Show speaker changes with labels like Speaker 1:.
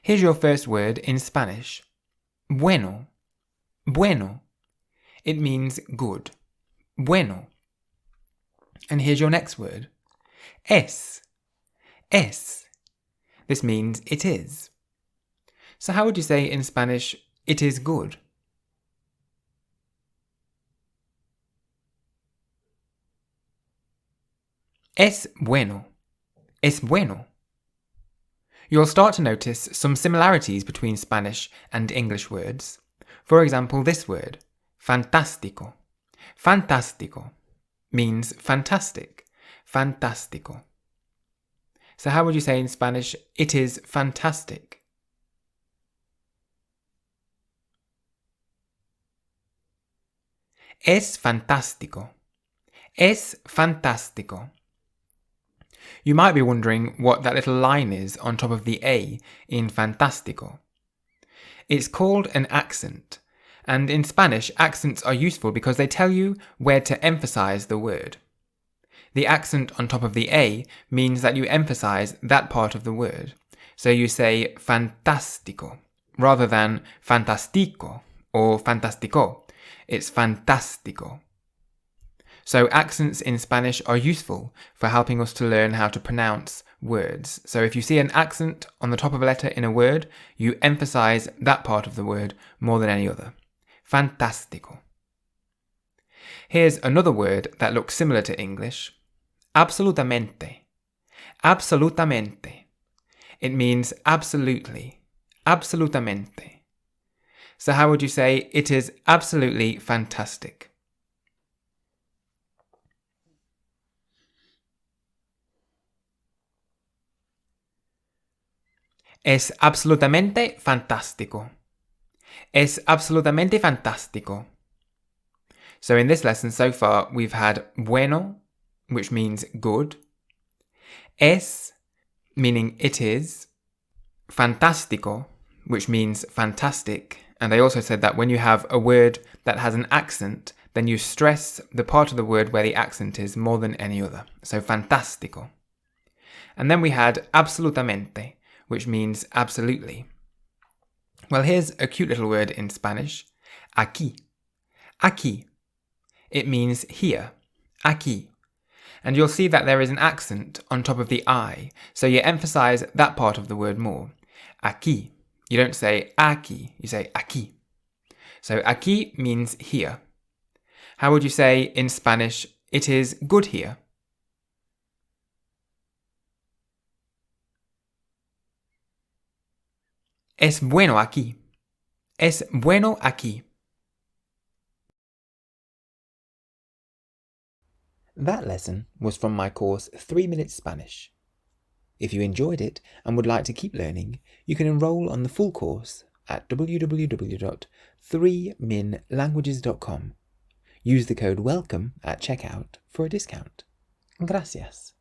Speaker 1: Here's your first word in Spanish. Bueno. Bueno. It means good. Bueno. And here's your next word. Es. Es. This means it is. So how would you say in Spanish, it is good? Es bueno. Es bueno. You'll start to notice some similarities between Spanish and English words. For example, this word, fantástico. Fantástico means fantastic. Fantástico. So how would you say in Spanish, it is fantastic? Es fantástico. Es fantástico. You might be wondering what that little line is on top of the A in fantástico. It's called an accent, and in Spanish, accents are useful because they tell you where to emphasize the word. The accent on top of the A means that you emphasize that part of the word. So you say fantástico rather than fantástico or fantástico. It's fantástico. So accents in Spanish are useful for helping us to learn how to pronounce words. So if you see an accent on the top of a letter in a word, you emphasize that part of the word more than any other. Fantástico. Here's another word that looks similar to English. Absolutamente. Absolutamente. It means absolutely. Absolutamente. So how would you say it is absolutely fantastic? Es absolutamente fantástico. Es absolutamente fantástico. So in this lesson so far, we've had bueno, which means good. Es, meaning it is. Fantástico, which means fantastic. And they also said that when you have a word that has an accent, then you stress the part of the word where the accent is more than any other. So fantástico. And then we had absolutamente, which means absolutely. Well, here's a cute little word in Spanish. Aquí. Aquí. It means here. Aquí. And you'll see that there is an accent on top of the I, so you emphasize that part of the word more. Aquí. You don't say aquí, you say aquí. So aquí means here. How would you say in Spanish, it is good here? Es bueno aquí. Es bueno aquí. That lesson was from my course 3 Minutes Spanish. If you enjoyed it and would like to keep learning, you can enroll on the full course at www.3minlanguages.com. Use the code WELCOME at checkout for a discount. Gracias.